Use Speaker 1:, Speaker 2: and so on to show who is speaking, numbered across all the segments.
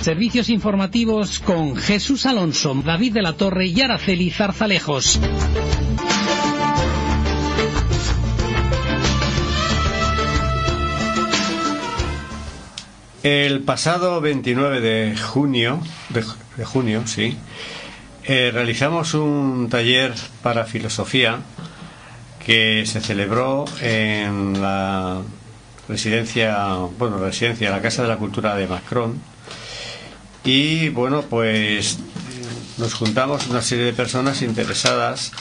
Speaker 1: Servicios informativos con Jesús Alonso, David de la Torre y Araceli Zarzalejos.
Speaker 2: El pasado 29 de junio, sí, realizamos un taller para filosofía que se celebró en la residencia, la Casa de la Cultura de Macron. Y bueno, pues nos juntamos una serie de personas interesadas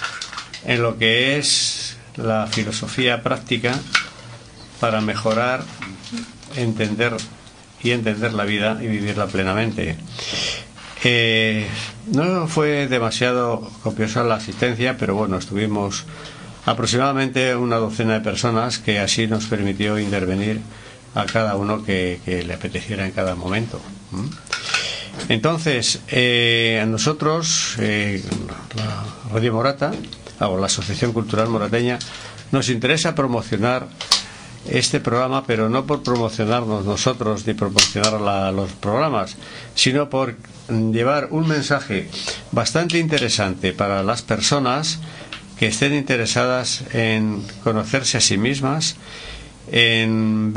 Speaker 2: en lo que es la filosofía práctica para mejorar, entender la vida y vivirla plenamente. No fue demasiado copiosa la asistencia, pero bueno, estuvimos aproximadamente una docena de personas, que así nos permitió intervenir a cada uno que le apeteciera en cada momento. Entonces, a nosotros, la Radio Morata, o la Asociación Cultural Morateña, nos interesa promocionar este programa, pero no por promocionarnos nosotros ni promocionar los programas, sino por llevar un mensaje bastante interesante para las personas que estén interesadas en conocerse a sí mismas, en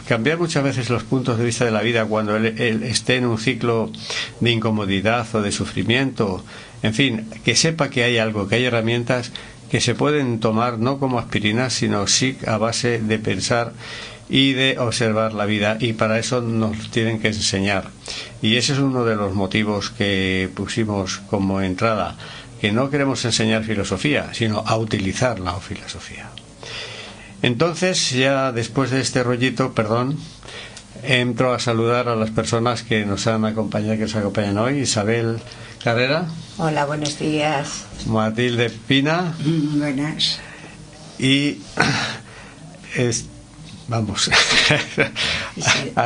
Speaker 2: cambiar muchas veces los puntos de vista de la vida cuando él esté en un ciclo de incomodidad o de sufrimiento. En fin, que sepa que hay algo, que hay herramientas que se pueden tomar no como aspirinas, sino sí a base de pensar y de observar la vida, y para eso nos tienen que enseñar. Y ese es uno de los motivos que pusimos como entrada, que no queremos enseñar filosofía, sino a utilizar la filosofía. Entonces, ya después de este rollito, entro a saludar a las personas que nos acompañan hoy. Isabel Carrera.
Speaker 3: Hola, buenos días.
Speaker 2: Matilde Pina.
Speaker 3: Buenas.
Speaker 2: Y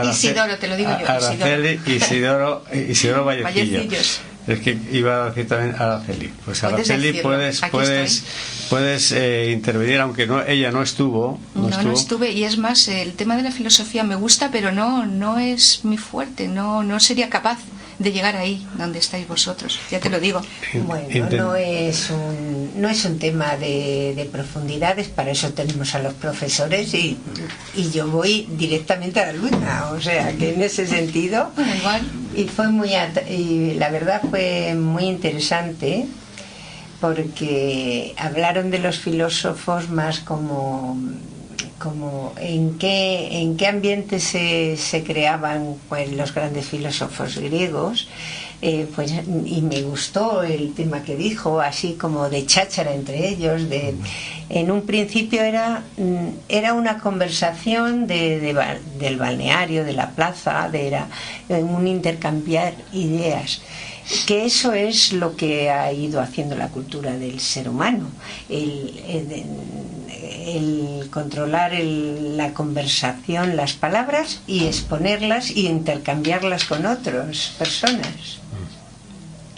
Speaker 3: Isidoro, te lo digo yo.
Speaker 2: Araceli, Isidoro Vallecillos. Es que iba a decir también Araceli. Pues Araceli, puedes intervenir, aunque ella no estuvo.
Speaker 4: No estuve, y es más, el tema de la filosofía me gusta, pero no es mi fuerte, no sería capaz de llegar ahí donde estáis vosotros, ya te lo digo.
Speaker 3: Bueno, no es un tema de profundidades, para eso tenemos a los profesores y yo voy directamente a la luna, o sea que en ese sentido,
Speaker 4: bueno, igual.
Speaker 3: Y la verdad fue muy interesante, porque hablaron de los filósofos más como en qué ambiente se creaban, pues, los grandes filósofos griegos, y me gustó el tema que dijo, así como de cháchara entre ellos. En un principio era una conversación del balneario, de la plaza, era un intercambiar ideas, que eso es lo que ha ido haciendo la cultura del ser humano, el controlar la conversación, las palabras, y exponerlas y intercambiarlas con otras personas,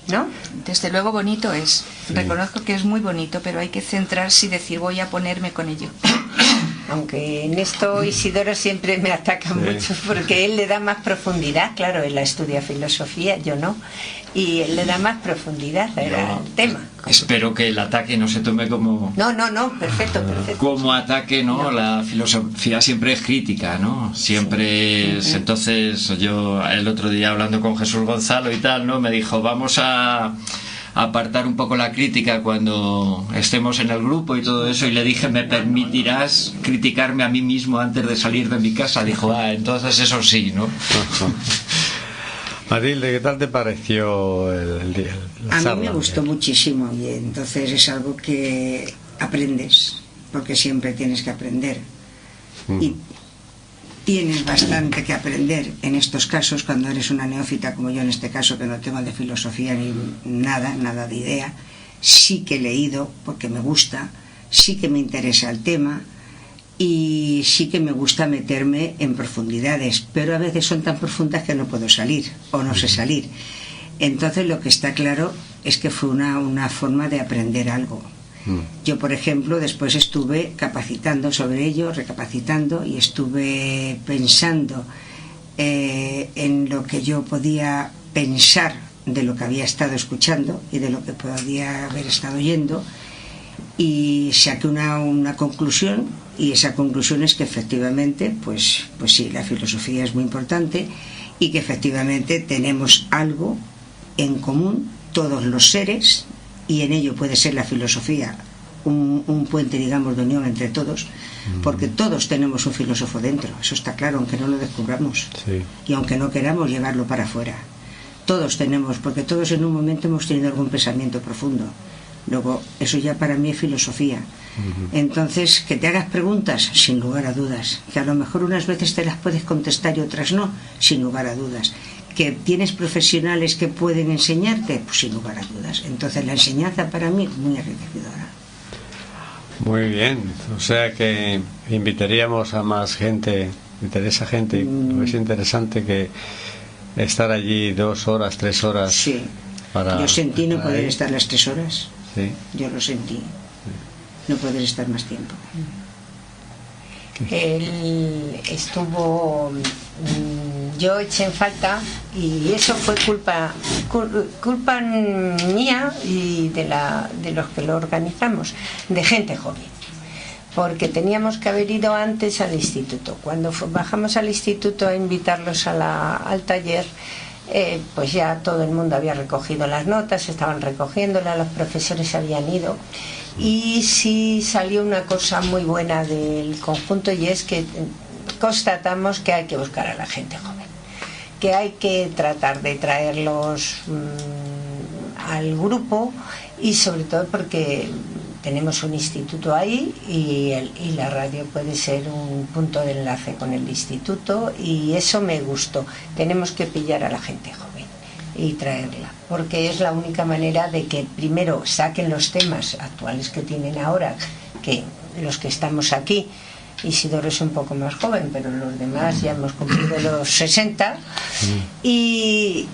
Speaker 3: ¿no?
Speaker 4: Desde luego bonito es, sí. Reconozco que es muy bonito, pero hay que centrarse y decir voy a ponerme con ello.
Speaker 3: Aunque en esto Isidoro siempre me ataca mucho, porque él le da más profundidad. Claro, él estudia filosofía, yo no, y él le da más profundidad al tema.
Speaker 5: Espero que el ataque no se tome como...
Speaker 3: No, perfecto.
Speaker 5: Como ataque, ¿no? La filosofía siempre es crítica, ¿no? Siempre es... Entonces, yo el otro día hablando con Jesús Gonzalo y tal, ¿no? Me dijo, vamos a apartar un poco la crítica cuando estemos en el grupo y todo eso, y le dije, ¿me permitirás criticarme a mí mismo antes de salir de mi casa? Dijo, entonces eso sí, ¿no?
Speaker 2: Matilde, ¿qué tal te pareció el día?
Speaker 6: A mí me gustó muchísimo, y entonces es algo que aprendes, porque siempre tienes que aprender. Y tienes bastante que aprender en estos casos, cuando eres una neófita como yo en este caso, que no tengo de filosofía ni nada de idea. Sí que he leído porque me gusta, sí que me interesa el tema, y sí que me gusta meterme en profundidades, pero a veces son tan profundas que no puedo salir o no sé salir. Entonces lo que está claro es que fue una forma de aprender algo. Yo, por ejemplo, después estuve capacitando sobre ello, recapacitando, y estuve pensando en lo que yo podía pensar de lo que había estado escuchando y de lo que podía haber estado oyendo, y saqué una conclusión, y esa conclusión es que efectivamente pues sí, la filosofía es muy importante y que efectivamente tenemos algo en común todos los seres, y en ello puede ser la filosofía un puente, digamos, de unión entre todos, porque todos tenemos un filósofo dentro, eso está claro, aunque no lo descubramos, sí, y aunque no queramos llevarlo para afuera. Todos tenemos, porque todos en un momento hemos tenido algún pensamiento profundo. Luego, eso ya para mí es filosofía. Entonces, que te hagas preguntas, sin lugar a dudas. Que a lo mejor unas veces te las puedes contestar y otras no, sin lugar a dudas. Que tienes profesionales que pueden enseñarte, pues sin lugar a dudas. Entonces, la enseñanza para mí es muy enriquecedora.
Speaker 2: Muy bien, o sea que invitaríamos a más gente, interesa gente, es interesante que estar allí 2 horas, 3 horas.
Speaker 6: Sí, yo sentí no poder estar las 3 horas. Sí. Yo lo sentí. No poder estar más tiempo.
Speaker 3: Él estuvo, yo eché en falta, y eso fue culpa mía y de los que lo organizamos, de gente joven, porque teníamos que haber ido antes al instituto. Cuando bajamos al instituto a invitarlos al taller, pues ya todo el mundo había recogido las notas, estaban recogiéndolas, los profesores habían ido, y sí salió una cosa muy buena del conjunto, y es que constatamos que hay que buscar a la gente joven, que hay que tratar de traerlos al grupo, y sobre todo porque tenemos un instituto ahí, y la radio puede ser un punto de enlace con el instituto, y eso me gustó. Tenemos que pillar a la gente joven y traerla, porque es la única manera de que primero saquen los temas actuales que tienen ahora, que los que estamos aquí, Isidoro es un poco más joven, pero los demás ya hemos cumplido los 60, y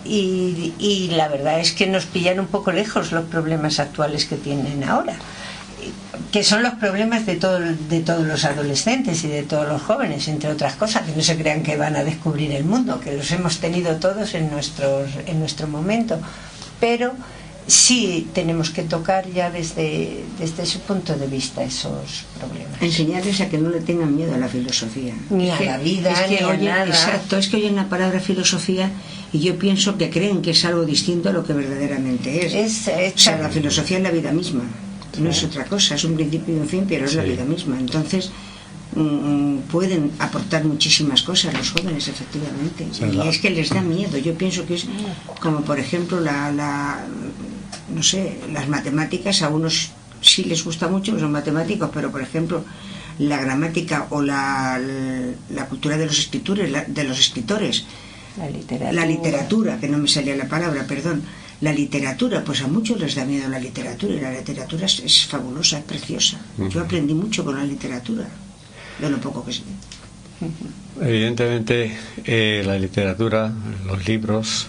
Speaker 3: la verdad es que nos pillan un poco lejos los problemas actuales que tienen ahora, que son los problemas de todos los adolescentes y de todos los jóvenes, entre otras cosas, que no se crean que van a descubrir el mundo, que los hemos tenido todos en nuestro momento, pero sí tenemos que tocar ya desde ese punto de vista esos problemas.
Speaker 6: Enseñarles a que no le tengan miedo a la filosofía,
Speaker 3: ni a la vida, ni a nada.
Speaker 6: Exacto, es que oyen la palabra filosofía y yo pienso que creen que es algo distinto a lo que verdaderamente es. O sea, la filosofía es la vida misma. No es otra cosa, es un principio y un fin, pero es la vida misma. Entonces pueden aportar muchísimas cosas los jóvenes, efectivamente, y es que les da miedo. Yo pienso que es como, por ejemplo, no sé, las matemáticas. A unos sí les gusta mucho, son matemáticos, pero por ejemplo la gramática o la cultura de los escritores, la literatura, que no me salía la palabra, perdón. La literatura, pues a muchos les da miedo la literatura, y la literatura es fabulosa, es preciosa. Yo aprendí mucho con la literatura, de lo poco que sé.
Speaker 2: Evidentemente, la literatura, los libros,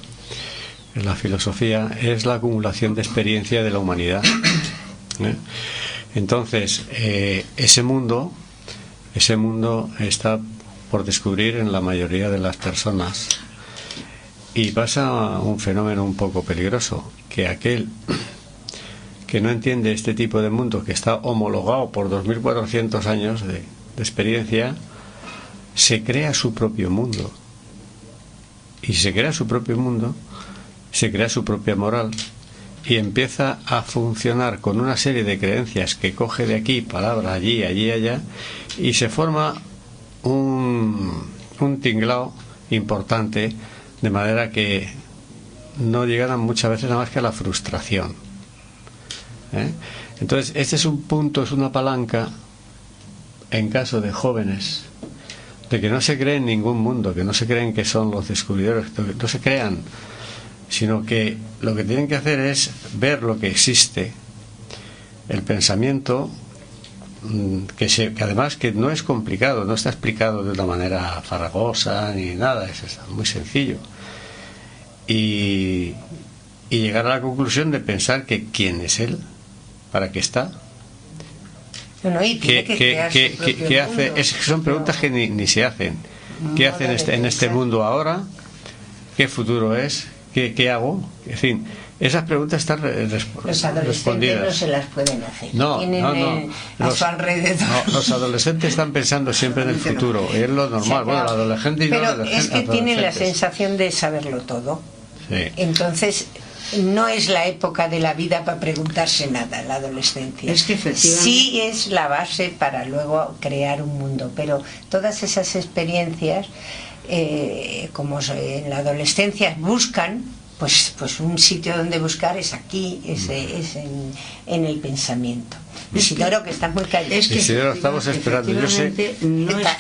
Speaker 2: la filosofía, es la acumulación de experiencia de la humanidad. Entonces, ese mundo está por descubrir en la mayoría de las personas. Y pasa un fenómeno un poco peligroso, que aquel que no entiende este tipo de mundo, que está homologado por 2400 años de experiencia, se crea su propio mundo. Y si se crea su propio mundo, se crea su propia moral, y empieza a funcionar con una serie de creencias que coge de aquí, palabras allí, allá, y se forma un tinglao importante, de manera que no llegaran muchas veces nada más que a la frustración. Entonces, este es un punto, es una palanca, en caso de jóvenes, de que no se creen ningún mundo, que no se creen que son los descubridores, no se crean, sino que lo que tienen que hacer es ver lo que existe, el pensamiento, que además que no es complicado, no está explicado de una manera farragosa ni nada, es muy sencillo, y llegar a la conclusión de pensar que quién es él, para qué está,
Speaker 3: ¿Qué
Speaker 2: hace. Son preguntas que ni se hacen, ¿Qué hacen en este mundo ahora? ¿Qué futuro es? ¿Qué hago? En fin, esas preguntas están
Speaker 3: los adolescentes
Speaker 2: respondidas.
Speaker 3: no se las pueden hacer.
Speaker 2: No,
Speaker 3: tienen a su alrededor.
Speaker 2: No, los adolescentes están pensando siempre en el futuro, es lo normal. Bueno, el adolescente y
Speaker 3: pero
Speaker 2: no adolescente,
Speaker 3: es que tienen la sensación de saberlo todo.
Speaker 2: Sí.
Speaker 3: Entonces, no es la época de la vida para preguntarse nada, la adolescencia.
Speaker 6: Es que efectivamente...
Speaker 3: Sí es la base para luego crear un mundo, pero todas esas experiencias, como en la adolescencia buscan, pues un sitio donde buscar es aquí, es en el pensamiento. Isidoro, que está muy callado.
Speaker 6: Es que
Speaker 2: Isidoro, estamos esperando. Yo sé.
Speaker 6: No
Speaker 3: está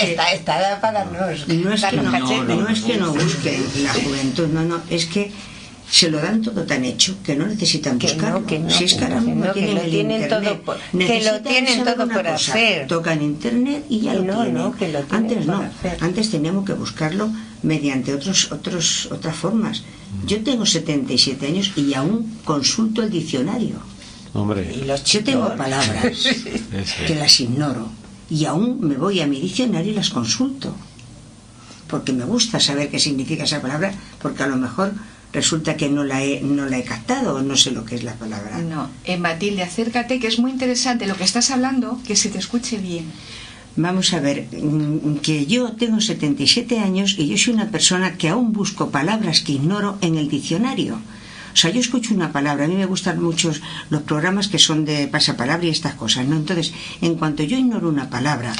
Speaker 3: para darnos.
Speaker 6: No es que no busquen la juventud, es que se lo dan todo tan hecho que no necesitan buscarlo. Si es que ahora mismo tienen el internet,
Speaker 3: que lo tienen todo por hacer.
Speaker 6: Tocan internet y ya lo tienen. Antes teníamos que buscarlo mediante otras formas. Yo tengo 77 años y aún consulto el diccionario.
Speaker 2: Hombre.
Speaker 6: Yo tengo palabras que las ignoro y aún me voy a mi diccionario y las consulto porque me gusta saber qué significa esa palabra, porque a lo mejor resulta que no la he captado o no sé lo que es la palabra.
Speaker 4: No, Matilde, acércate, que es muy interesante lo que estás hablando, que se te escuche bien.
Speaker 6: Vamos a ver, que yo tengo 77 años y yo soy una persona que aún busco palabras que ignoro en el diccionario. O sea, yo escucho una palabra, a mí me gustan mucho los programas que son de pasapalabra y estas cosas, ¿no? Entonces, en cuanto yo ignoro una palabra,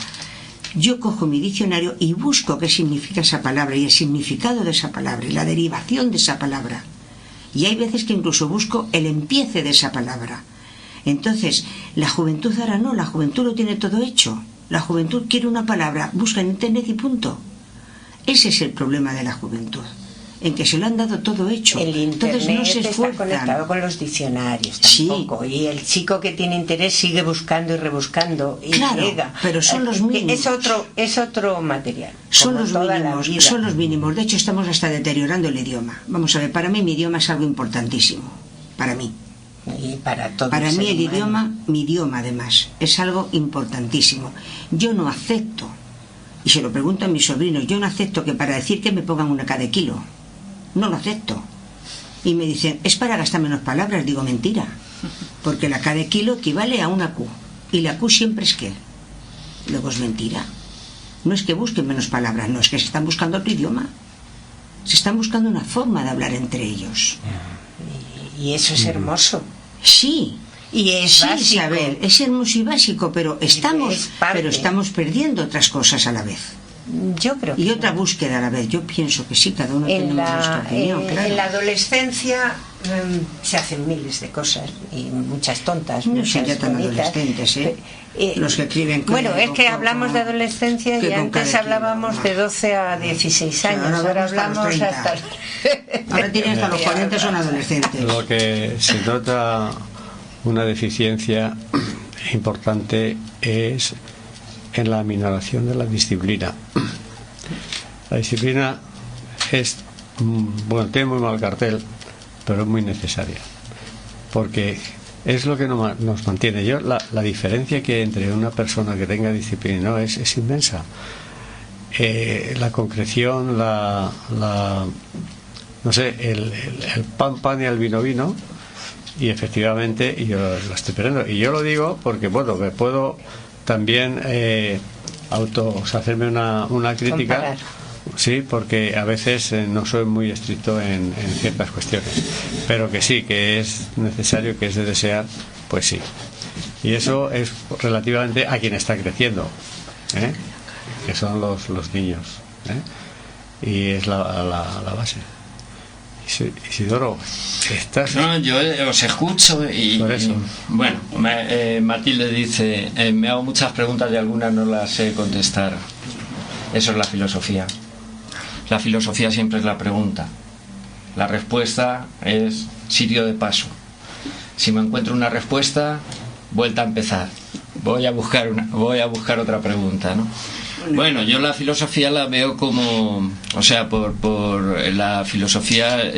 Speaker 6: yo cojo mi diccionario y busco qué significa esa palabra y el significado de esa palabra y la derivación de esa palabra. Y hay veces que incluso busco el empiece de esa palabra. Entonces, la juventud ahora no, la juventud lo tiene todo hecho. La juventud quiere una palabra, busca en internet y punto. Ese es el problema de la juventud, en que se lo han dado todo hecho.
Speaker 3: El internet
Speaker 6: entonces no se
Speaker 3: está
Speaker 6: esfuerzan.
Speaker 3: conectado con los diccionarios tampoco,
Speaker 6: Sí.
Speaker 3: y el chico que tiene interés sigue buscando y rebuscando y
Speaker 6: Claro,
Speaker 3: llega.
Speaker 6: pero son los mínimos.
Speaker 3: Es otro material.
Speaker 6: Son
Speaker 3: como
Speaker 6: los
Speaker 3: toda la
Speaker 6: mínimos,
Speaker 3: vida.
Speaker 6: son los mínimos. De hecho, estamos hasta deteriorando el idioma. Vamos a ver, para mí mi idioma es algo importantísimo. Para mí.
Speaker 3: Y para todo
Speaker 6: Para
Speaker 3: el
Speaker 6: mí
Speaker 3: ser
Speaker 6: el
Speaker 3: humano.
Speaker 6: idioma, mi idioma además, es algo importantísimo. Yo no acepto, y se lo pregunto a mis sobrinos, yo no acepto que para decir que me pongan una K de kilo. No lo acepto. Y me dicen, es para gastar menos palabras. Digo, mentira. Porque la K de kilo equivale a una Q. Y la Q siempre es que. Luego es mentira. No es que busquen menos palabras, no, es que se están buscando otro idioma. Se están buscando una forma de hablar entre ellos.
Speaker 3: Y eso es hermoso.
Speaker 6: Sí.
Speaker 3: Y es
Speaker 6: Sí,
Speaker 3: básico.
Speaker 6: Isabel, es hermoso y básico, pero
Speaker 3: Es parte.
Speaker 6: estamos perdiendo otras cosas a la vez.
Speaker 3: Yo creo que
Speaker 6: Y otra búsqueda a la vez. Yo pienso que sí, cada uno tenemos nuestra opinión, claro.
Speaker 3: en la adolescencia se hacen miles de cosas y muchas tontas,
Speaker 6: No
Speaker 3: muchas
Speaker 6: son ya tan
Speaker 3: bonitas.
Speaker 6: adolescentes, los que escriben con-
Speaker 3: Bueno, es que
Speaker 6: con-
Speaker 3: hablamos de adolescencia
Speaker 6: que
Speaker 3: y
Speaker 6: con
Speaker 3: antes
Speaker 6: cada
Speaker 3: hablábamos
Speaker 6: kilo,
Speaker 3: de 12 a 16 años.
Speaker 6: ahora
Speaker 3: Ahora
Speaker 6: hablamos
Speaker 3: hablamos
Speaker 6: hasta los 30. Ahora tienen hasta los 40, son adolescentes.
Speaker 2: Lo que se nota una deficiencia importante es en la aminoración de la disciplina. La disciplina es, bueno, tiene muy mal cartel, pero es muy necesaria, porque es lo que nos mantiene. La diferencia que hay entre una persona que tenga disciplina y no es inmensa. La concreción, no sé, el pan y el vino, y efectivamente yo lo estoy perdiendo. Y yo lo digo porque, bueno, me puedo también hacerme una crítica.
Speaker 3: Comparar.
Speaker 2: Sí, porque a veces no soy muy estricto en ciertas cuestiones, pero que sí, que es necesario, que es de desear, pues sí. Y eso es relativamente a quien está creciendo, que son los niños, y es la base. Isidoro, estás...
Speaker 5: No, yo os escucho y...
Speaker 2: Por eso.
Speaker 5: Bueno, Matilde dice, me hago muchas preguntas y algunas no las sé contestar. Eso es la filosofía. La filosofía siempre es la pregunta. La respuesta es sitio de paso. Si me encuentro una respuesta, vuelta a empezar. Voy a buscar otra pregunta, ¿no? Bueno, yo la filosofía la veo como, o sea, por la filosofía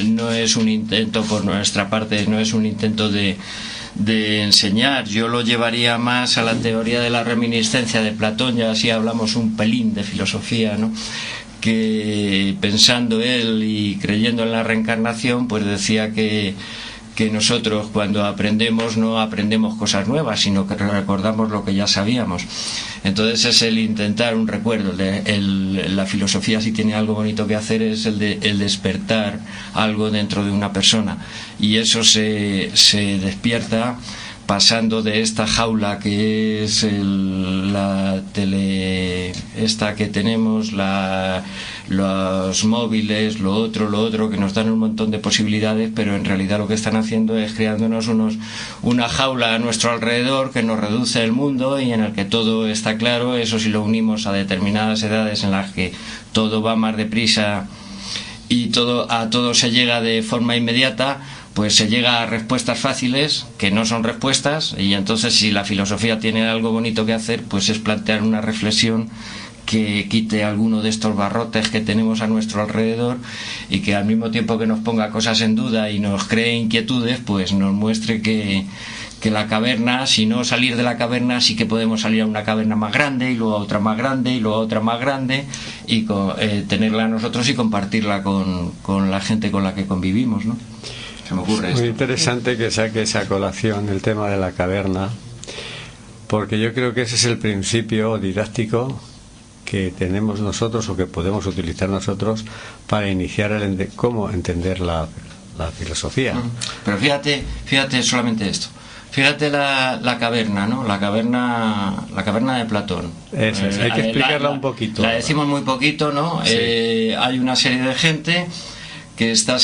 Speaker 5: no es un intento por nuestra parte, no es un intento de de enseñar. Yo lo llevaría más a la teoría de la reminiscencia de Platón, ya así hablamos un pelín de filosofía, ¿no? Que pensando él y creyendo en la reencarnación, pues decía que nosotros cuando aprendemos no aprendemos cosas nuevas, sino que recordamos lo que ya sabíamos. Entonces es el intentar un recuerdo. La filosofía, si tiene algo bonito que hacer, es el despertar algo dentro de una persona, y eso se despierta pasando de esta jaula que es la tele esta que tenemos, los móviles, lo otro, que nos dan un montón de posibilidades, pero en realidad lo que están haciendo es creándonos una jaula a nuestro alrededor que nos reduce el mundo y en el que todo está claro. Eso si lo unimos a determinadas edades en las que todo va más deprisa y a todo se llega de forma inmediata, pues se llega a respuestas fáciles que no son respuestas. Y entonces, si la filosofía tiene algo bonito que hacer, pues es plantear una reflexión que quite alguno de estos barrotes que tenemos a nuestro alrededor, y que al mismo tiempo que nos ponga cosas en duda y nos cree inquietudes, pues nos muestre que la caverna, si no salir de la caverna, sí que podemos salir a una caverna más grande, y luego a otra más grande, y luego a otra más grande, y tenerla nosotros y compartirla con la gente con la que convivimos, ¿no? Se me ocurre esto.
Speaker 2: Muy interesante que saque esa colación el tema de la caverna, porque yo creo que ese es el principio didáctico que tenemos nosotros, o que podemos utilizar nosotros para iniciar cómo entender la filosofía.
Speaker 5: Pero fíjate solamente esto. Fíjate la caverna, ¿no? La caverna de Platón.
Speaker 2: Eso es, hay que explicarla un poquito.
Speaker 5: La decimos muy poquito, ¿no?
Speaker 2: Sí.
Speaker 5: Hay una serie de gente que está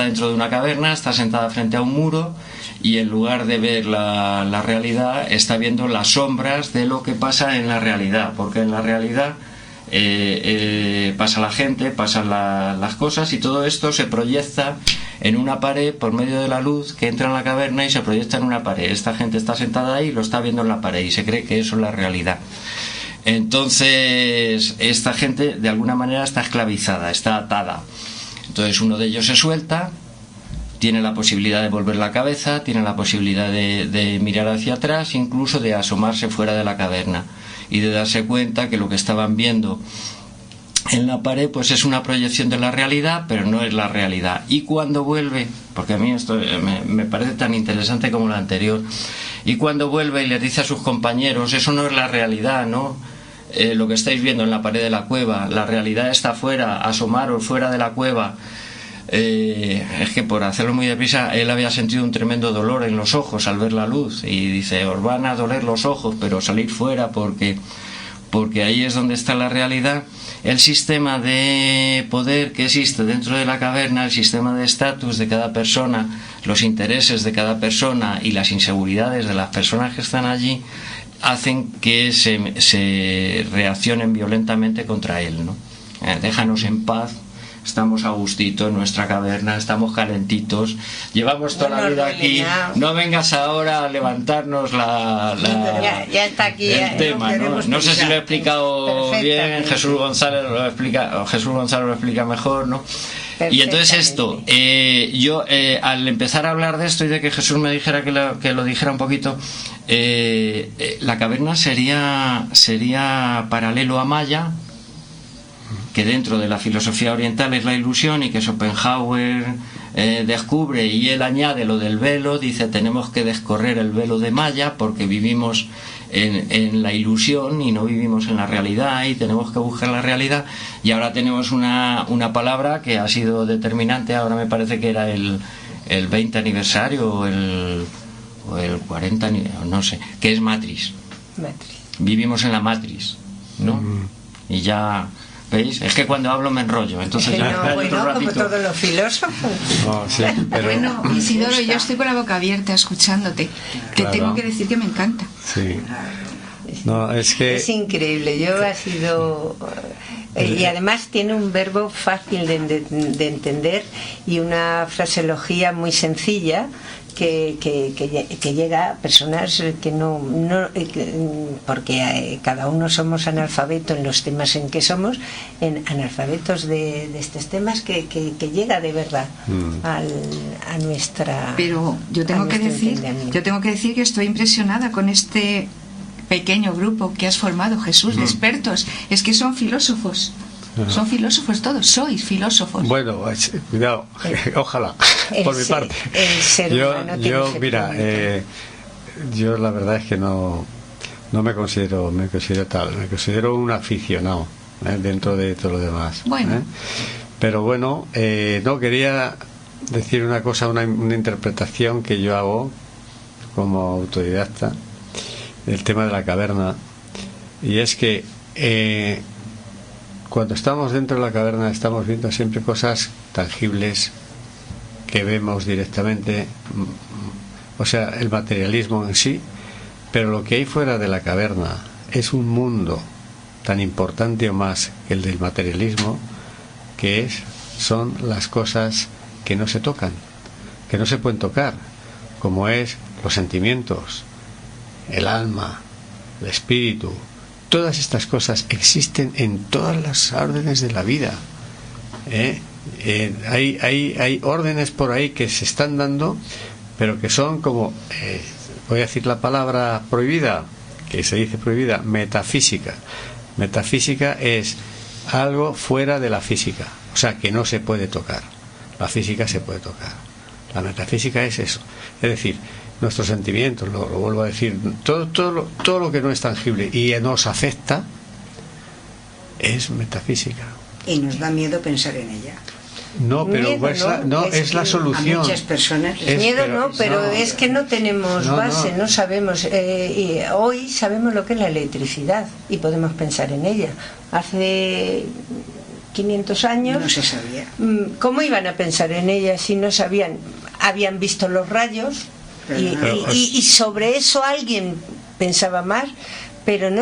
Speaker 5: dentro de una caverna, está sentada frente a un muro, y en lugar de ver la realidad, está viendo las sombras de lo que pasa en la realidad, porque en la realidad pasa la gente, pasan las cosas, y todo esto se proyecta en una pared por medio de la luz que entra en la caverna y se proyecta en una pared. Esta gente está sentada ahí y lo está viendo en la pared, y se cree que eso es la realidad. Entonces esta gente de alguna manera está esclavizada, está atada. Entonces uno de ellos se suelta, tiene la posibilidad de volver la cabeza, tiene la posibilidad de mirar hacia atrás, incluso de asomarse fuera de la caverna y de darse cuenta que lo que estaban viendo en la pared pues es una proyección de la realidad, pero no es la realidad. Y cuando vuelve, porque a mí esto me parece tan interesante como lo anterior, y cuando vuelve y les dice a sus compañeros, eso no es la realidad, ¿no? Lo que estáis viendo en la pared de la cueva, la realidad está fuera, asomaros fuera de la cueva. Es que, por hacerlo muy deprisa, él había sentido un tremendo dolor en los ojos al ver la luz, y dice, os van a doler los ojos, pero salid fuera porque ahí es donde está la realidad. El sistema de poder que existe dentro de la caverna, el sistema de estatus de cada persona, los intereses de cada persona y las inseguridades de las personas que están allí, hacen que se reaccionen violentamente contra él, ¿no? Déjanos en paz, estamos a gustito en nuestra caverna, estamos calentitos, llevamos toda la vida aquí, no vengas ahora a levantarnos
Speaker 3: ya está aquí,
Speaker 5: el tema, ¿no? No sé si lo he explicado bien, Jesús González lo explica mejor, ¿no? Y entonces esto, yo al empezar a hablar de esto y de que Jesús me dijera que lo dijera un poquito, la caverna sería paralelo a Maya, que dentro de la filosofía oriental es la ilusión, y que Schopenhauer descubre, y él añade lo del velo, dice tenemos que descorrer el velo de Maya porque vivimos en la ilusión y no vivimos en la realidad, y tenemos que buscar la realidad. Y ahora tenemos una palabra que ha sido determinante, ahora me parece que era el 20 aniversario o el 40, no sé, que es matriz. Vivimos en la matriz, ¿no? Y ya... ¿Veis? Es que cuando hablo me enrollo, entonces ya
Speaker 3: como todos los filósofos.
Speaker 2: Oh, sí, pero...
Speaker 4: Bueno, Isidoro, yo estoy con la boca abierta escuchándote. Te tengo que decir que me encanta.
Speaker 2: Sí. No, es que...
Speaker 3: Es increíble, yo ha sido... y además tiene un verbo fácil de entender y una fraseología muy sencilla que llega a personas que no porque cada uno somos analfabetos en los temas en que somos, analfabetos de estos temas, que llega de verdad a nuestra...
Speaker 4: Pero yo tengo que decir que estoy impresionada con este pequeño grupo que has formado, Jesús, de expertos. Es que son filósofos. Son filósofos todos, sois filósofos.
Speaker 2: Bueno, cuidado, ojalá, por mi parte.
Speaker 3: El ser humano
Speaker 2: mira, yo la verdad es que no me considero tal, me considero un aficionado dentro de todo lo demás.
Speaker 4: Bueno.
Speaker 2: Pero bueno, no quería decir una cosa, una interpretación que yo hago como autodidacta del tema de la caverna, y es que cuando estamos dentro de la caverna estamos viendo siempre cosas tangibles que vemos directamente, o sea, el materialismo en sí, pero lo que hay fuera de la caverna es un mundo tan importante o más que el del materialismo, que son las cosas que no se tocan, que no se pueden tocar, como es los sentimientos, el alma, el espíritu. Todas estas cosas existen en todas las órdenes de la vida. Hay órdenes por ahí que se están dando, pero que son como, voy a decir la palabra prohibida, que se dice prohibida, metafísica. Metafísica es algo fuera de la física, o sea, que no se puede tocar. La física se puede tocar. La metafísica es eso. Es decir, nuestros sentimientos, lo vuelvo a decir, todo lo que no es tangible y nos afecta es metafísica.
Speaker 6: Y nos da miedo pensar en ella.
Speaker 2: No, pero
Speaker 3: miedo,
Speaker 2: es la solución.
Speaker 6: A muchas personas
Speaker 3: pero es que no tenemos base, no sabemos. Y hoy sabemos lo que es la electricidad y podemos pensar en ella. Hace 500 años
Speaker 6: no se sabía.
Speaker 3: ¿Cómo iban a pensar en ella si no sabían? Habían visto los rayos y sobre eso alguien pensaba más, pero no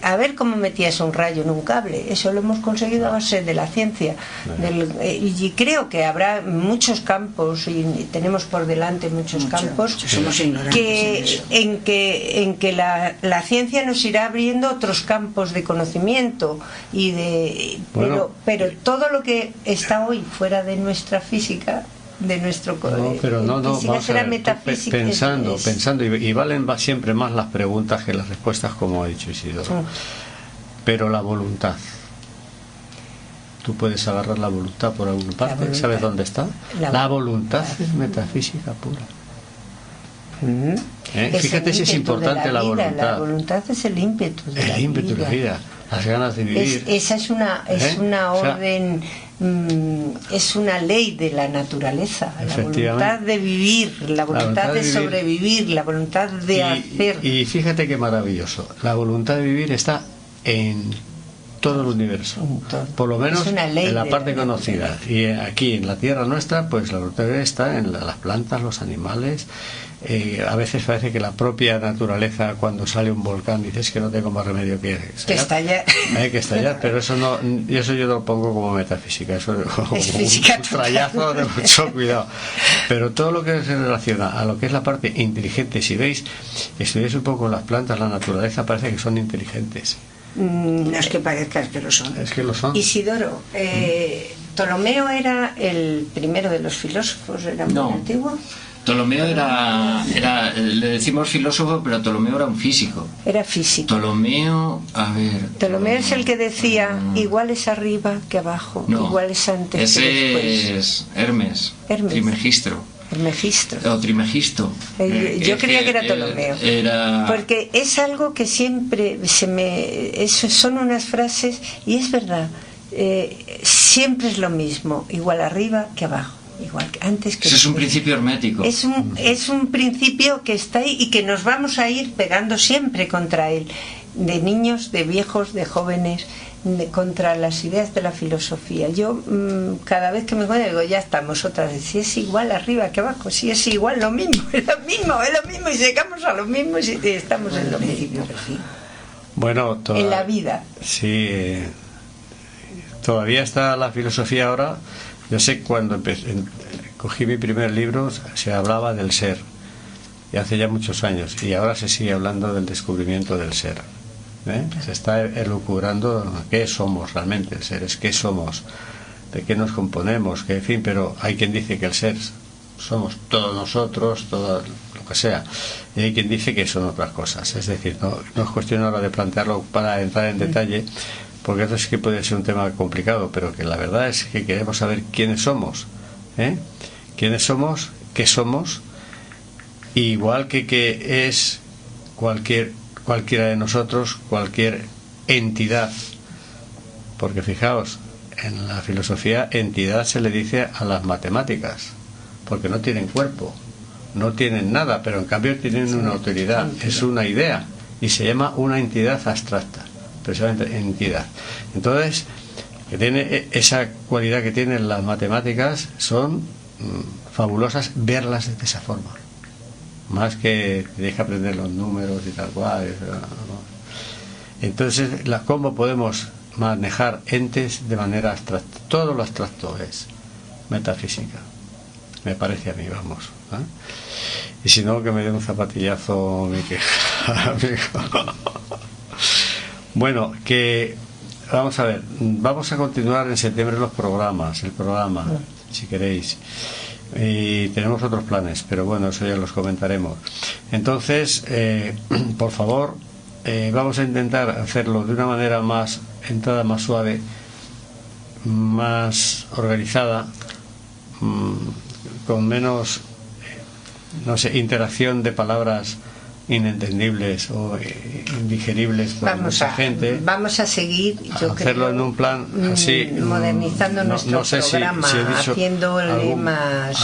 Speaker 3: a ver cómo metías un rayo en un cable. Eso lo hemos conseguido a base de la ciencia. Y creo que habrá muchos campos, y tenemos por delante muchos campos,
Speaker 6: somos ignorantes
Speaker 3: en que la ciencia nos irá abriendo otros campos de conocimiento pero todo lo que está hoy fuera de nuestra física, de nuestro
Speaker 2: vamos a ver, pensando y valen siempre más las preguntas que las respuestas, como ha dicho Isidoro. Pero la voluntad, tú puedes agarrar la voluntad por alguna parte, ¿sabes dónde está? La voluntad es metafísica pura. Fíjate si es importante la voluntad.
Speaker 3: La voluntad es el ímpetu de
Speaker 2: la vida, las ganas de vivir.
Speaker 3: Esa es una orden, es una ley de la naturaleza. La voluntad de vivir, la voluntad de sobrevivir, la voluntad de hacer.
Speaker 2: Y fíjate qué maravilloso. La voluntad de vivir está en todo el universo, por lo menos en la parte conocida. Y aquí en la tierra nuestra, pues la voluntad de vivir está en las plantas, los animales. A veces parece que la propia naturaleza, cuando sale un volcán, dices que no tengo más remedio que
Speaker 3: estallar.
Speaker 2: Hay que estallar, pero eso yo lo pongo como metafísica, eso es física, un trayazo de mucho cuidado. Pero todo lo que se relaciona a lo que es la parte inteligente, si veis, estudiáis un poco las plantas, la naturaleza, parece que son inteligentes.
Speaker 6: No es que parezca, es que lo son.
Speaker 2: Es que lo son.
Speaker 3: Isidoro, Ptolomeo era el primero de los filósofos, era muy antiguo.
Speaker 5: Ptolomeo era, le decimos filósofo, pero Ptolomeo era un físico.
Speaker 3: Era físico.
Speaker 5: Ptolomeo
Speaker 3: es el que decía, igual es arriba que abajo, igual es antes que después.
Speaker 5: Ese es Hermes. Trimegistro. O Trimegisto.
Speaker 3: Yo creía que era Ptolomeo. Porque es algo que siempre son unas frases, y es verdad, siempre es lo mismo, igual arriba que abajo. Igual que antes que
Speaker 5: es un principio hermético.
Speaker 3: Es un principio que está ahí y que nos vamos a ir pegando siempre contra él, de niños, de viejos, de jóvenes, contra las ideas de la filosofía. Yo cada vez que me encuentro digo, ya estamos otra vez, si es igual arriba que abajo, si es igual lo mismo, es lo mismo y llegamos a lo mismo y estamos en lo mismo.
Speaker 2: Bueno,
Speaker 3: en la vida.
Speaker 2: Sí, todavía está la filosofía ahora. Yo sé cuando cogí mi primer libro se hablaba del ser, y hace ya muchos años, y ahora se sigue hablando del descubrimiento del ser. Se está elucubrando qué somos realmente. El ser es qué somos, de qué nos componemos, que en fin, pero hay quien dice que el ser somos todos nosotros, todo lo que sea, y hay quien dice que son otras cosas. Es decir, no es cuestión ahora de plantearlo para entrar en detalle, porque eso sí que puede ser un tema complicado, pero que la verdad es que queremos saber quiénes somos, quiénes somos, qué somos, igual que es cualquiera de nosotros, cualquier entidad, porque fijaos, en la filosofía entidad se le dice a las matemáticas, porque no tienen cuerpo, no tienen nada, pero en cambio tienen una autoridad, es una idea, y se llama una entidad abstracta, precisamente entidad. Entonces, que tiene esa cualidad que tienen las matemáticas, son fabulosas verlas de esa forma, más que te deja aprender los números y tal cual. Entonces, ¿cómo podemos manejar entes de manera abstracta? Todo lo abstracto es metafísica, me parece a mí, vamos. Y si no, que me dé un zapatillazo mi amigo. Bueno, que vamos a ver, vamos a continuar en septiembre el programa, si queréis. Y tenemos otros planes, pero bueno, eso ya los comentaremos. Entonces, por favor, vamos a intentar hacerlo de una manera más entrada, más suave, más organizada, con menos, no sé, interacción de palabras inentendibles o indigeribles por mucha gente.
Speaker 3: Vamos a seguir, yo
Speaker 2: hacerlo
Speaker 3: creo,
Speaker 2: en un plan así,
Speaker 3: modernizando nuestro programa, haciéndole más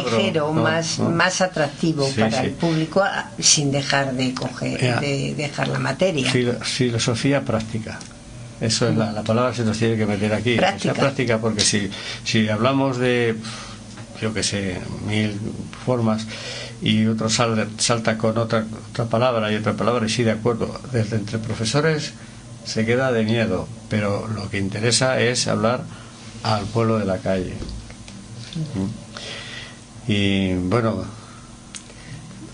Speaker 3: ligero, más atractivo para el público, sin dejar de dejar la materia.
Speaker 2: Filosofía práctica. Eso es la palabra, se nos tiene que meter aquí. Práctica, porque si hablamos de, yo que sé, 1000 formas, y otro salta con otra palabra y otra palabra, y sí, de acuerdo, desde entre profesores se queda de miedo, pero lo que interesa es hablar al pueblo de la calle. Y bueno,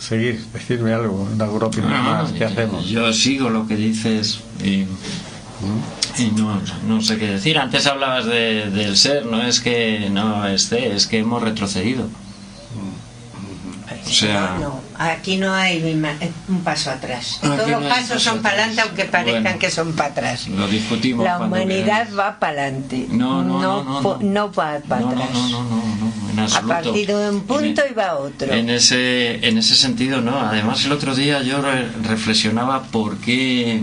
Speaker 2: decirme algo, una opinión más. ¿Qué hacemos?
Speaker 5: Yo sigo lo que dices y no sé qué decir. Antes hablabas del ser, no es que no esté, es que hemos retrocedido. O sea,
Speaker 3: no, aquí no hay un paso atrás. Todos los pasos son para adelante, aunque parezcan que son para atrás.
Speaker 5: Lo discutimos.
Speaker 3: La humanidad va para adelante. No va para atrás.
Speaker 5: No, en absoluto.
Speaker 3: Ha partido de un punto y va a otro.
Speaker 5: En ese sentido, no. Además, el otro día yo reflexionaba por qué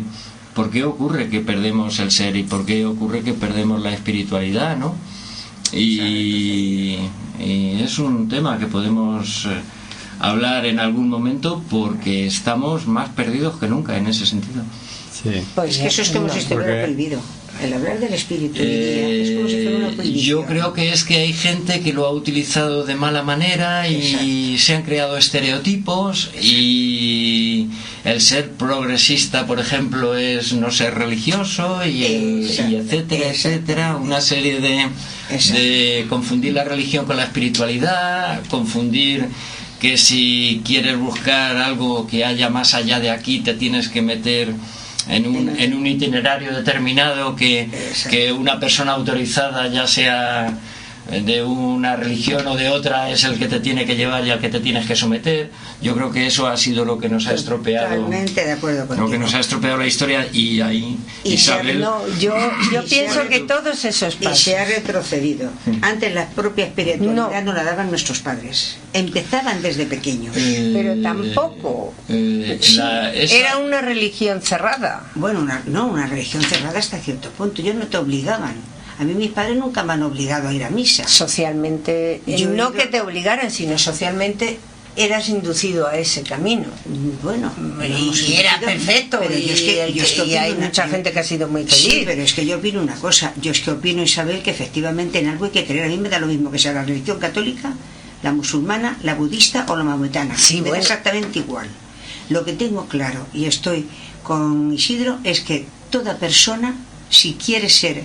Speaker 5: ocurre que perdemos el ser y por qué ocurre que perdemos la espiritualidad, ¿no? Y es un tema que podemos hablar en algún momento, porque estamos más perdidos que nunca en ese sentido.
Speaker 2: Sí.
Speaker 6: Pues es que eso es como si estuviera prohibido. El hablar del espíritu es como si fuera una prohibición.
Speaker 5: Yo creo que es que hay gente que lo ha utilizado de mala manera y se han creado estereotipos, y el ser progresista, por ejemplo, es no ser religioso y etcétera, una serie de confundir la religión con la espiritualidad, confundir que si quieres buscar algo que haya más allá de aquí te tienes que meter en un itinerario determinado que una persona autorizada, ya sea de una religión o de otra, es el que te tiene que llevar y al que te tienes que someter. Yo creo que eso ha sido lo que nos ha estropeado.
Speaker 6: Totalmente de acuerdo contigo.
Speaker 5: Lo que nos ha estropeado la historia, y ahí Isabel.
Speaker 3: Yo pienso que todos esos pasos.
Speaker 6: Y se ha retrocedido. Antes la propia espiritualidad no la daban nuestros padres. Empezaban desde pequeños.
Speaker 3: Pero tampoco. Era una religión cerrada.
Speaker 6: Bueno, una religión cerrada hasta cierto punto. Ellos no te obligaban. A mí mis padres nunca me han obligado a ir a misa.
Speaker 3: Socialmente, no que te obligaran, sino socialmente eras inducido a ese camino.
Speaker 6: Bueno,
Speaker 3: y era perfecto,
Speaker 6: pero
Speaker 3: y hay mucha gente que ha sido muy feliz.
Speaker 6: Sí, pero es que yo opino una cosa. Yo es que opino, Isabel, que efectivamente en algo hay que creer. A mí me da lo mismo que sea la religión católica, la musulmana, la budista o la maometana.
Speaker 3: Sí,
Speaker 6: me da exactamente igual. Lo que tengo claro, y estoy con Isidro es que toda persona, si quiere ser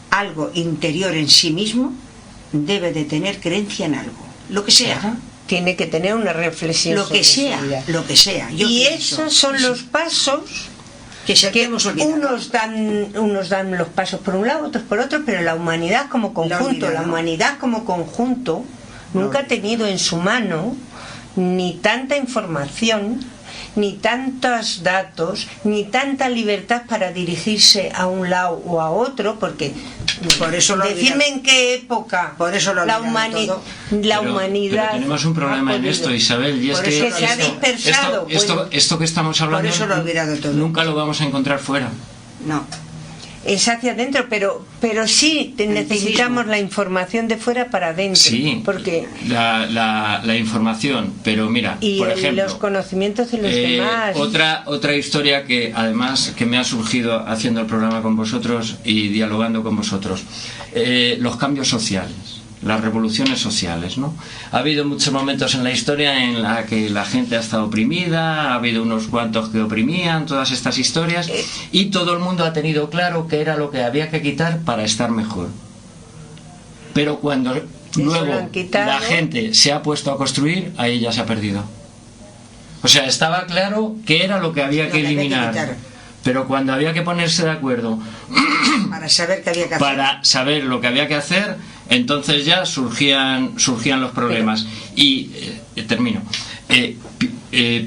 Speaker 6: algo interior en sí mismo, debe de tener creencia en algo, lo que sea.
Speaker 3: Ajá. Tiene que tener una reflexión
Speaker 6: Lo que
Speaker 3: sobre
Speaker 6: sea,
Speaker 3: su vida.
Speaker 6: lo que sea. Yo
Speaker 3: Y
Speaker 6: pienso,
Speaker 3: esos son los pasos
Speaker 6: que hemos olvidado.
Speaker 3: unos dan los pasos por un lado, otros por otro, pero la humanidad como conjunto, nunca ha tenido en su mano ni tanta información, ni tantos datos, ni tanta libertad para dirigirse a un lado o a otro, porque
Speaker 6: por eso
Speaker 3: decirme en qué época la humanidad
Speaker 5: pero tenemos un problema en esto, Isabel, y es que
Speaker 3: se ha dispersado.
Speaker 5: Esto que estamos hablando
Speaker 6: por eso lo he olvidado todo.
Speaker 5: nunca lo vamos a encontrar fuera.
Speaker 6: No.
Speaker 3: Es hacia adentro, pero sí necesitamos la información de fuera para adentro.
Speaker 5: Sí,
Speaker 3: porque
Speaker 5: la información, pero mira,
Speaker 3: y
Speaker 5: por ejemplo,
Speaker 3: los conocimientos de los demás.
Speaker 5: Otra historia que además que me ha surgido haciendo el programa con vosotros y dialogando con vosotros, los cambios sociales, las revoluciones sociales, ¿no? Ha habido muchos momentos en la historia en la que la gente ha estado oprimida, ha habido unos cuantos que oprimían, todas estas historias, y todo el mundo ha tenido claro qué era lo que había que quitar para estar mejor. Pero cuando luego la gente se ha puesto a construir, ahí ya se ha perdido. O sea, estaba claro qué era lo que había que eliminar. Pero cuando había que ponerse de acuerdo
Speaker 6: para saber qué había que hacer,
Speaker 5: para saber lo que había que hacer, entonces ya surgían los problemas. Y termino.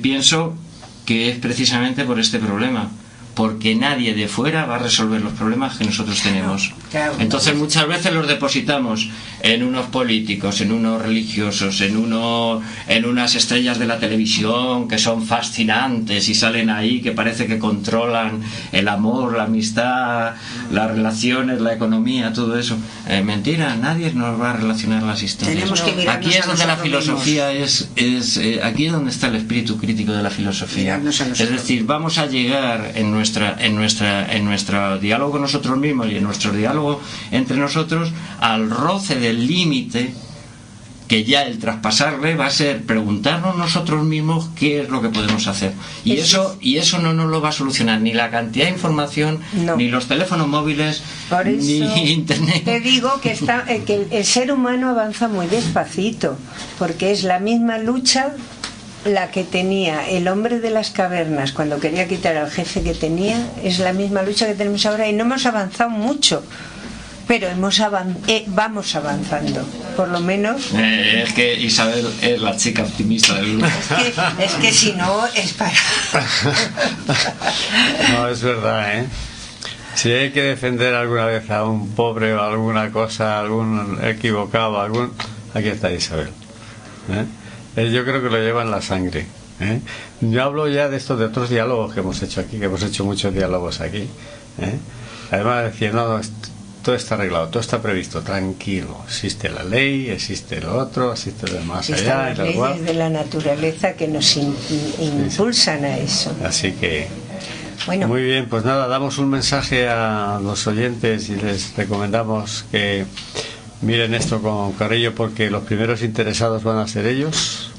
Speaker 5: Pienso que es precisamente por este problema, porque nadie de fuera va a resolver los problemas que nosotros tenemos. Entonces muchas veces los depositamos en unos políticos, en unos religiosos, en unas estrellas de la televisión que son fascinantes y salen ahí que parece que controlan el amor, la amistad, las relaciones, la economía, todo eso. Mentira, nadie nos va a relacionar las historias. Aquí es donde la filosofía aquí es donde está el espíritu crítico de la filosofía. Es decir, vamos a llegar en nuestro diálogo con nosotros mismos y en nuestro diálogo entre nosotros al roce del límite, que ya el traspasarle va a ser preguntarnos nosotros mismos qué es lo que podemos hacer, y eso no nos lo va a solucionar ni la cantidad de información, ni los teléfonos móviles, ni internet.
Speaker 3: Te digo que el ser humano avanza muy despacito, porque es la misma lucha la que tenía el hombre de las cavernas cuando quería quitar al jefe que tenía, es la misma lucha que tenemos ahora, y no hemos avanzado mucho, pero vamos avanzando, por lo menos.
Speaker 5: Es que Isabel es la chica optimista del grupo.
Speaker 3: Es que si no es para...
Speaker 2: No, es verdad, ¿eh? Si hay que defender alguna vez a un pobre o alguna cosa, algún equivocado, aquí está Isabel, ¿eh? Yo creo que lo lleva en la sangre, ¿eh? Yo hablo ya de esto, de otros diálogos que hemos hecho aquí, que hemos hecho muchos diálogos aquí, ¿eh? Además decía, no, todo está arreglado, todo está previsto, tranquilo, existe la ley, existe lo otro, existe lo más allá,
Speaker 3: las leyes de la naturaleza que nos impulsan a eso.
Speaker 2: Así que
Speaker 3: bueno,
Speaker 2: muy bien, pues nada, damos un mensaje a los oyentes y les recomendamos que miren esto con cariño, porque los primeros interesados van a ser ellos.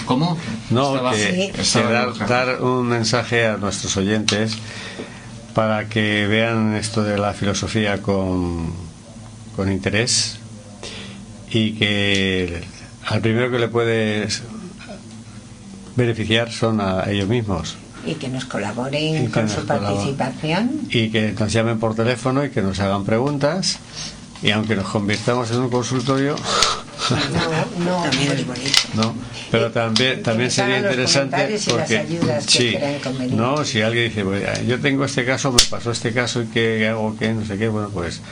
Speaker 5: ¿Cómo?
Speaker 2: No, dar un mensaje a nuestros oyentes para que vean esto de la filosofía con interés, y que al primero que le puede beneficiar son a ellos mismos.
Speaker 3: Y que nos colaboren con su participación.
Speaker 2: Y que nos llamen por teléfono y que nos hagan preguntas. Y aunque nos convirtamos en un consultorio,
Speaker 3: no,
Speaker 6: también es bonito.
Speaker 2: No, pero también sería interesante, porque si alguien dice, bueno, yo tengo este caso, me pasó este caso y qué hago, qué no sé qué, bueno, pues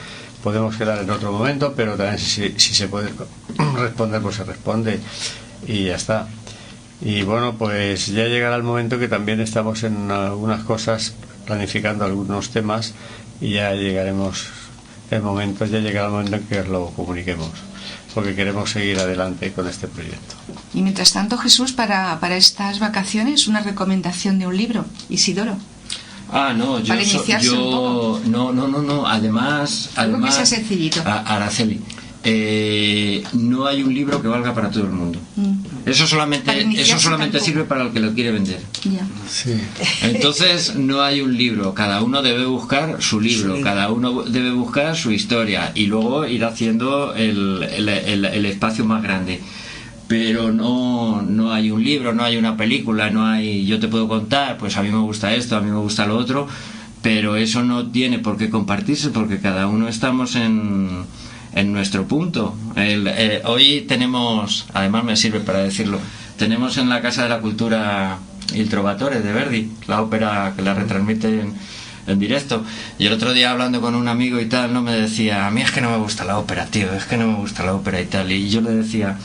Speaker 2: podemos quedar en otro momento, pero también si se puede responder, pues se responde y ya está. Y bueno, pues ya llegará el momento que también estamos en algunas cosas planificando algunos temas, y ya llegará el momento en que os lo comuniquemos, porque queremos seguir adelante con este proyecto.
Speaker 4: Y mientras tanto, Jesús, para estas vacaciones, una recomendación de un libro, Isidoro.
Speaker 5: No,
Speaker 4: para iniciarse un poco.
Speaker 5: No, además
Speaker 4: algo que sea sencillito.
Speaker 5: Araceli, no hay un libro que valga para todo el mundo. Eso solamente sirve para el que lo quiere vender.
Speaker 4: Ya.
Speaker 2: Sí.
Speaker 5: Entonces no hay un libro, cada uno debe buscar su libro, cada uno debe buscar su historia y luego ir haciendo el espacio más grande. Pero no hay un libro, no hay una película, no hay, yo te puedo contar, pues a mí me gusta esto, a mí me gusta lo otro, pero eso no tiene por qué compartirse porque cada uno estamos en nuestro punto. Hoy tenemos, además me sirve para decirlo, tenemos en la Casa de la Cultura Il Trovatore de Verdi, la ópera que la retransmiten en directo, y el otro día hablando con un amigo y tal, no me decía, a mí es que no me gusta la ópera, tío, es que no me gusta la ópera y tal, y yo le decía,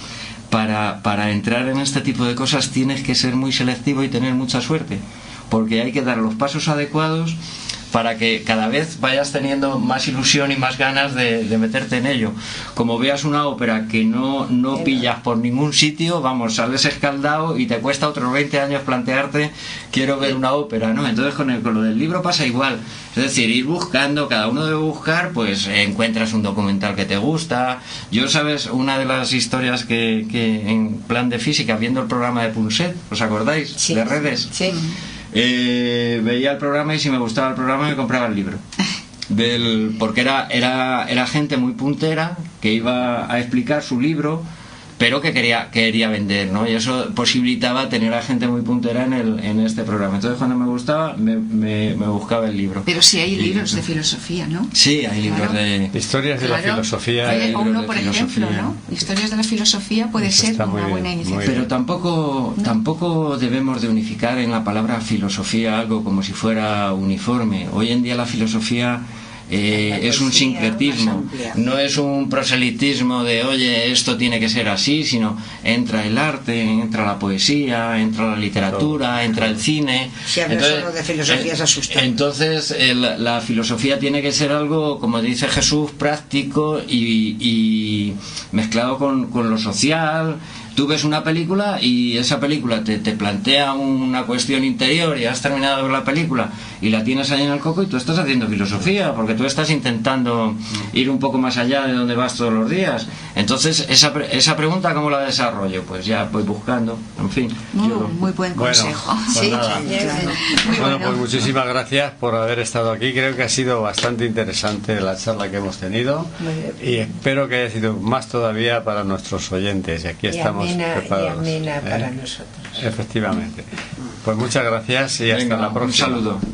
Speaker 5: para entrar en este tipo de cosas tienes que ser muy selectivo y tener mucha suerte, porque hay que dar los pasos adecuados para que cada vez vayas teniendo más ilusión y más ganas de meterte en ello. Como veas una ópera que no pillas por ningún sitio, vamos, sales escaldado y te cuesta otros 20 años plantearte quiero ver una ópera, ¿no? Entonces con lo del libro pasa igual, es decir, ir buscando, cada uno debe buscar, pues encuentras un documental que te gusta. Yo, ¿sabes? Una de las historias que en plan de física, viendo el programa de Punset, ¿os acordáis?
Speaker 3: Sí.
Speaker 5: De redes.
Speaker 3: Sí.
Speaker 5: Veía el programa y si me gustaba el programa me compraba el libro porque era gente muy puntera que iba a explicar su libro pero que quería vender, ¿no? Y eso posibilitaba tener a gente muy puntera en este programa. Entonces cuando me gustaba me buscaba el libro.
Speaker 4: Pero sí hay libros de filosofía, ¿no?
Speaker 5: Sí, hay libros de
Speaker 2: historias de la filosofía.
Speaker 4: O uno, por ejemplo, ¿no? Historias de la filosofía puede ser una buena iniciativa.
Speaker 5: Pero tampoco debemos de unificar en la palabra filosofía algo como si fuera uniforme. Hoy en día la filosofía es un sincretismo, no es un proselitismo de oye, esto tiene que ser así, sino entra el arte, entra la poesía, entra la literatura, entra el cine.
Speaker 6: Si hablas solo de filosofía se asusta.
Speaker 5: Entonces la filosofía tiene que ser algo, como dice Jesús, práctico y mezclado con lo social. Tú ves una película y esa película te plantea una cuestión interior y has terminado de ver la película y la tienes ahí en el coco y tú estás haciendo filosofía porque tú estás intentando ir un poco más allá de donde vas todos los días. Entonces esa pregunta ¿cómo la desarrollo? Pues ya voy buscando, en fin.
Speaker 4: Muy buen consejo.
Speaker 2: Pues
Speaker 4: sí,
Speaker 2: nada.
Speaker 4: Bueno,
Speaker 2: Pues muchísimas gracias por haber estado aquí. Creo que ha sido bastante interesante la charla que hemos tenido y espero que haya sido más todavía para nuestros oyentes. Y aquí estamos preparados.
Speaker 3: Y amena para nosotros.
Speaker 2: Efectivamente. Pues muchas gracias y hasta la próxima.
Speaker 5: Un saludo.